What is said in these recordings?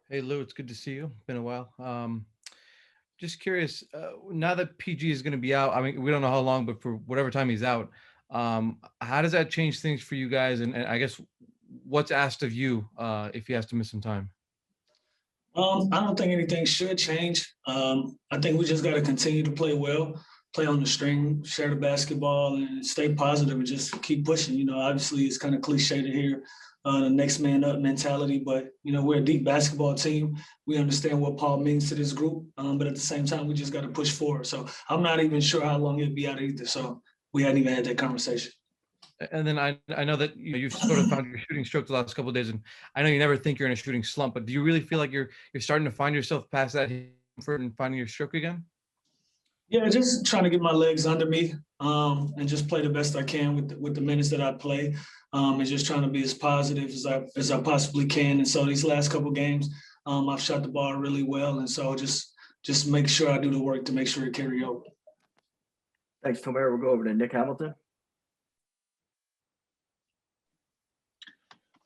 Hey Lou, it's good to see you. Been a while. Just curious, now that PG is going to be out, I mean, we don't know how long, but for whatever time he's out, how does that change things for you guys? And I guess what's asked of you if he has to miss some time? I don't think anything should change. I think we just got to continue to play well, play on the string, share the basketball, and stay positive and just keep pushing. Obviously it's kind of cliche to hear the next man up mentality, but we're a deep basketball team. We understand what Paul means to this group, but at the same time, we just got to push forward. So I'm not even sure how long he'll be out either. So we hadn't even had that conversation. And then I know that you've sort of found your shooting stroke the last couple of days, and I know you never think you're in a shooting slump, but do you really feel like you're starting to find yourself past that comfort and finding your stroke again? Yeah, just trying to get my legs under me and just play the best I can with the minutes that I play, and just trying to be as positive as I possibly can. And so these last couple games, I've shot the ball really well, and so just make sure I do the work to make sure it carry over. Thanks, Tomer. We'll go over to Nick Hamilton.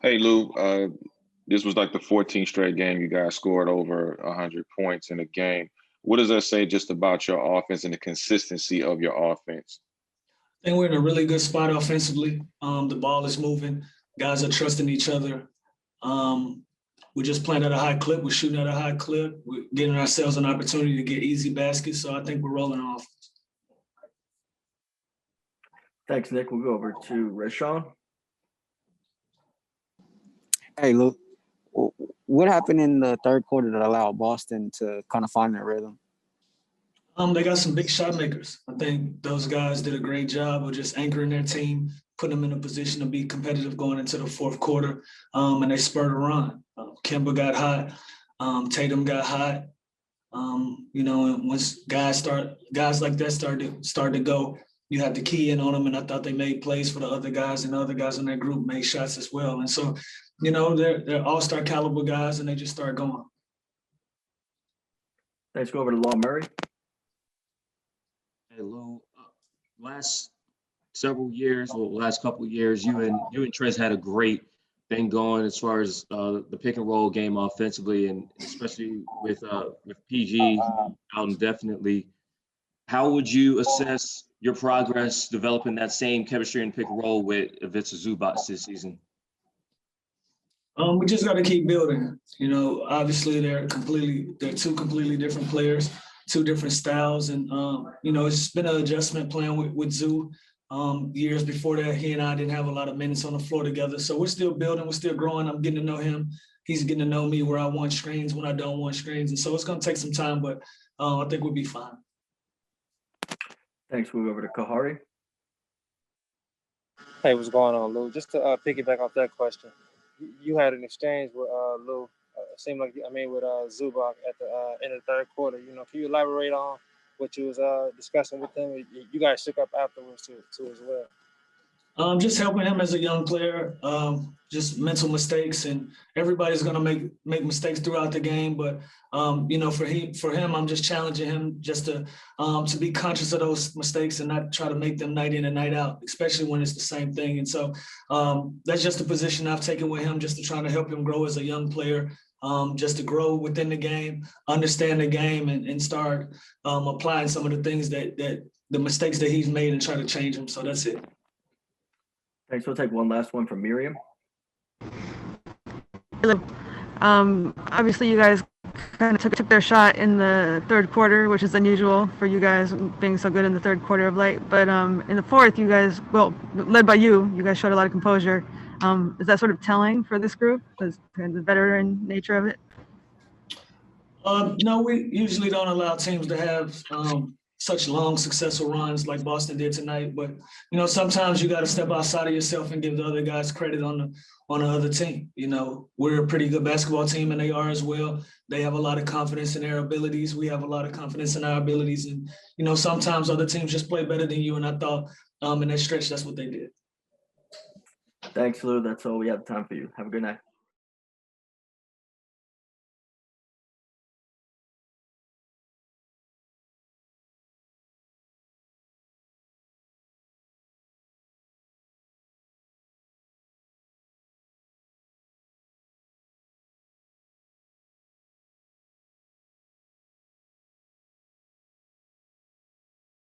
Hey Lou, this was like the 14th straight game you guys scored over 100 points in a game. What does that say just about your offense and the consistency of your offense? I think we're in a really good spot offensively. The ball is moving. Guys are trusting each other. We're just playing at a high clip. We're shooting at a high clip. We're getting ourselves an opportunity to get easy baskets. So I think we're rolling off. Thanks, Nick. We'll go over to Rashawn. Hey, Luke, what happened in the third quarter that allowed Boston to kind of find their rhythm? They got some big shot makers. I think those guys did a great job of just anchoring their team, putting them in a position to be competitive going into the fourth quarter, and they spurred a run. Kemba got hot. Tatum got hot. And once guys like that start to go, you have to key in on them. And I thought they made plays for the other guys, and the other guys in that group made shots as well. And so, they're all-star caliber guys, and they just start going. Thanks. Go over to Law Murray. Hey Lou, last several years, well, last couple of years, you and Trez had a great thing going as far as the pick and roll game offensively, and especially with PG out indefinitely. How would you assess your progress developing that same chemistry and pick and roll with Ivica Zubac this season? We just got to keep building. Obviously they're two completely different players, two different styles, and it's been an adjustment playing with Zoo. Years before that, he and I didn't have a lot of minutes on the floor together, so we're still building, we're still growing. I'm getting to know him. He's getting to know me, where I want screens, when I don't want screens, and so it's going to take some time, but I think we'll be fine. Thanks. We'll go over to Kahari. Hey, what's going on, Lou? Just to piggyback off that question, you had an exchange with Lou. It seemed like with Zubac at the end of the third quarter. Can you elaborate on what you was discussing with him? You guys shook up afterwards too as well. Just helping him as a young player, just mental mistakes, and everybody's gonna make mistakes throughout the game. But for him, I'm just challenging him just to be conscious of those mistakes and not try to make them night in and night out, especially when it's the same thing. And so that's just a position I've taken with him, just to try to help him grow as a young player, just to grow within the game, understand the game, and start applying some of the things that the mistakes that he's made and try to change them. So that's it. Thanks. We'll take one last one from Miriam. Obviously, you guys kind of took their shot in the third quarter, which is unusual for you guys being so good in the third quarter of late. But in the fourth, you guys, led by you guys showed a lot of composure. Is that sort of telling for this group, because kind of the veteran nature of it? No, we usually don't allow teams to have such long, successful runs like Boston did tonight. But, sometimes you got to step outside of yourself and give the other guys credit on the other team. We're a pretty good basketball team, and they are as well. They have a lot of confidence in their abilities. We have a lot of confidence in our abilities. And, sometimes other teams just play better than you. And I thought in that stretch, that's what they did. Thanks, Lou. That's all we have time for you. Have a good night.